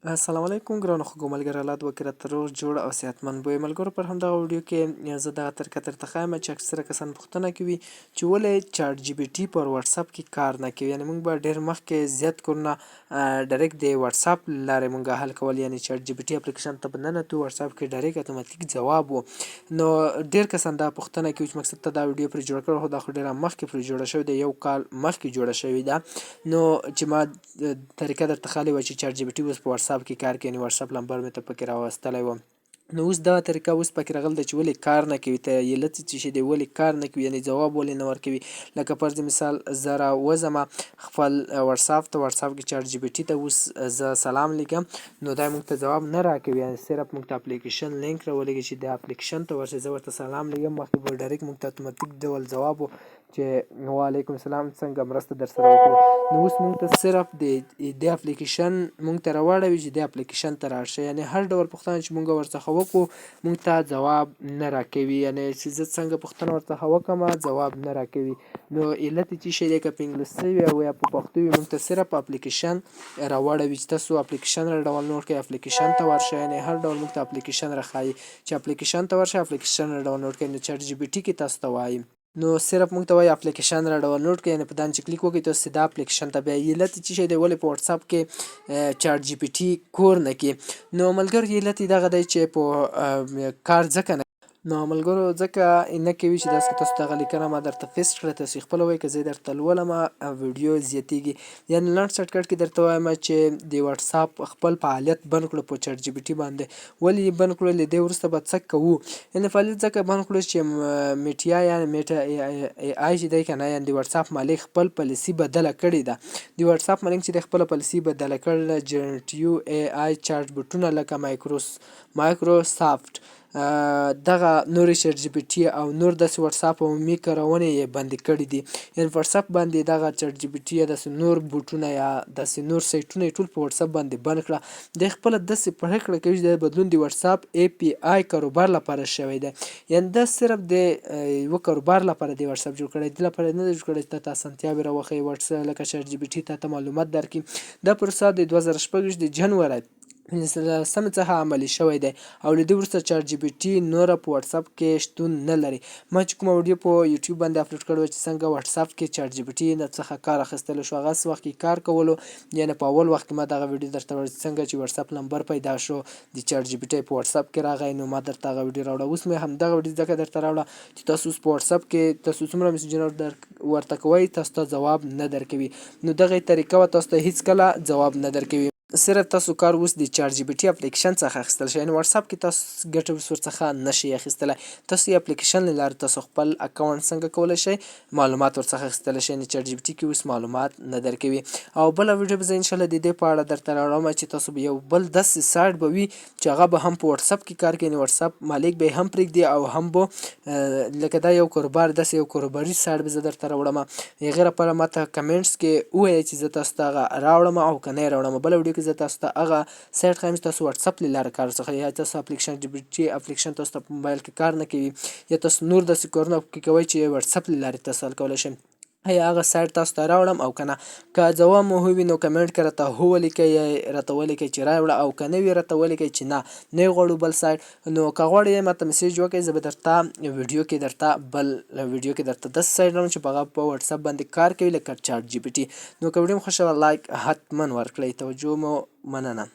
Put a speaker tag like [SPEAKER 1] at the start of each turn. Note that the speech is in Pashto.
[SPEAKER 1] السلام علیکم ګرانو خوږو ملګرو الله دې وکړي راته روغ جوړ او صحتمند بوی ملګرو پر همدغه ویډیو کې زه دغه طریقه درته ښایم چې اکثره کسان پوښتنه کوي چې ولې چاټ جی پي ټي پر واتساپ کې کار نه کوي یعنې موږ به ډېر مخکې زیات کارونه ډایرکټ د واتساپ له لارې موږ حل کول یعنې چاټ جی پي ټي اپلیکیشن ته به ننوتو واتساپ کې ډایرکټ اتوماتیک ځواب و نو ډېر کسان دا پوښتنه کوي چې مقصد ته دا ویډیو پرې جوړه کړې خو دا خو ډېره مخکې پرې جوړه شوې ده 1 کال مخکې جوړه شوې ده نو چې ما طریقه درته ښیالې وه چې چاټ جی پي ټي اوس په واتساپ کې کار کوي یعنې واتساپ نمبر مې ته پکې راوستلی وم نو اوس دغه طریقه اوس پکې راغلی ده چې ولې کار نه کوي ته علت یې څه شی دی ولې کار نه کوي یعنې ځواب ولې نه ورکوي لکه فرض مثال زه راوځمه خپل واتساپ ته واتساپ کې چاټ جی پي ټي ته اوس زه سلام لیکم نو دا موږ ته ځواب نه راکوي یعنې صرف موږ ته اپلیکیشن لینک راولېږي چې د اپلیکیشن ته ورشئ زه ورته سلام لیکم مخکې به ډایرکټ موږ ته اتوماتیک ډول ځواب و چې وعلیکم السلام څنګه مرسته در سره وکړو نو اوس موږ ته صرف د دې اپلیکیشن موږ ته راواړوي چې دې اپلیکیشن ته راشئ یعنې هر ډول پوښتنه چې موږ ورڅخه وکړو موږ ته ځواب نه راکوي یعنې چې زه څنګه پوښتنه ورڅخه وکړم ځواب نه راکوي نو علت یې څه شی دی که په انګلیسي وي او یا په پښتو وي موږ ته صرف اپلیکیشن راواړوي چې تاسو اپلیکیشن را ډاونلوډ کړئ اپلیکیشن ته ورشئ یعنې هر ډول موږ ته اپلیکیشن راښایي چې اپلیکیشن ته ورشئ اپلیکیشن را ډاونلوډ کړئ نو چاټ جی پي ټي کې تاسو ته وایي نو صرف موږ ته وایي اپلیکیشن را ډاونلوډ کړئ یعنې په دا چې کلیک وکړئ تاسو سیده اپلیکیشن ته بیا علت یې څه شی دی ولې په واتساپ کې چاټ جی پي ټي کور نه کړي نو ملګرو علت یې دغه دی چې په کار ځکه نه نو ملګرو ځکه نه کوي چې داسې تاسو دغه لیکنه ما درته پیسټ کړه تاسو خپله وایئ که زه درته لولم ویډیو زیاتیږي یعنې لنډ سرټکټ کې درته وایم چې د واتساپ خپل فعالیت بند کړو په چاټ جی پي ټي باندې ولې یې بند کړو له دې وروسته به څه کوو یعنې فعالیت ځکه بند کړو چې میټیا یعنې میټا ای آی چې دی که نه یعنې د واتساپ مالک خپل پالیسي بدله کړې ده د واتساپ مالک چې دی خپله پالیسي بدله کړې ده جنرټیو ای آی چاټ بوټونه لکه مایکروسافټ دغه نورې چاټ جی پي ټي او نور داسې واتساپ عمومي کارونې یې بندې کړي دي یعنې په واتساپ باندې دغه چاټ جی پي ټي یا داسې نور بوټونه یا داسې نور سایټونه یې ټول په واتساپ باندې بند کړه دی خپله داسې پرېکړه کوي چې دا بدلون د واتساپ ای پي آی کاروبار لپاره شوی دی یعنې دا صرف د یوه کاروبار لپاره د واتساپ جوړ کړی دې لپاره نه دی جوړ کړی چې تا ته اسانتیاوې راوښیي واتساپ لکه چاټ جی پي ټي تا ته معلومات درکړي دا پروسه د 2016 د جنوري سمې څخه عملي شوی دی او له دې وروسته چاټ جی پي ټي نوره په واتساپ کې شتون نه لري ما چې کومه ویډیو په یوټیوب باندې اپلوډ کړې وه چې څنګه واتساپ کې چاټ جی پي ټي څخه کار اخیستلی شو هغسې وخت کې کار کولو یعنې په اول وخت کې ما دغه ویډیو درته وړه چې څنګه چې واتساپ نمبر پیدا شو د چاټ جی پي ټي په واتساپ کې راغی نو ما درته هغه ویډیو راوړه اوس مې همدغه ویډیو ځکه درته راوړه چې تاسو اوس په واتساپ کې تاسو څومره میسیجونه ورته کوئ تاسو ته ځواب نه درکوي نو دغه طریقه به تاسو ته هېڅکله ځواب نه درکوي صرف تاسو کار اوس د چاټ جی پي ټي اپلیکیشن څخه اخیستل شي یعنې واتساپ کې تاسو ګټه اوس ورڅخه نشئ اخیستلی تاسو یې اپلیکیشن له لارې تاسو خپل اکاونټ څنګه کولی شئ معلومات ورڅخه اخیستلی شئ یعنې چاټ جی پي ټي کې اوس معلومات نه درکوي او بله ویډیو به زه انشاءالله د دې په اړه درته راوړم چې تاسو به یو بل داسې سایټ به وي چې هغه به هم په واتساپ کې کار کوي یعنې واتساپ مالک به یې هم پرېږدي او هم به لکه دا یو کاروبار داسې یو کاروباري سایټ به زه درته راوړم هغې لپاره ما ته کمنټس کې ووایئ چې زه تاسو ته هغه راوړم او که نه یې راوړم بله ویډیو کې زه تاسو ته هغه سایټ ښایم چې تاسو واتساپ له لارې کار څخه یا تاسو اپلیکیشن جی پي ټي اپلیکیشن تاسو ته په موبایل کې کار نه کوي یا تاسو نور داسې کارونه پکې کوئ چې واتساپ له لارې تاسو حل کولی شئ یا هغه سایټ تاسو ته راوړم او که نه که ځواب مو وي نو کمنټ کې راته هو ولیکئ یا راته ولیکئ چې راوړه او که نه وي راته ولیکئ چې نه یې غواړو بل سایټ نو که غواړئ ماته میسیج وکړئ زه به درته ویډیو کې درته بل ویډیو کې درته داسې سایټ راوړم چې په هغه په واتساپ باندې کار کوي لکه چاټ جی پي ټي نو که ویډیو مو خوښه وه لایک حتما ورکړئ توجه مو مننه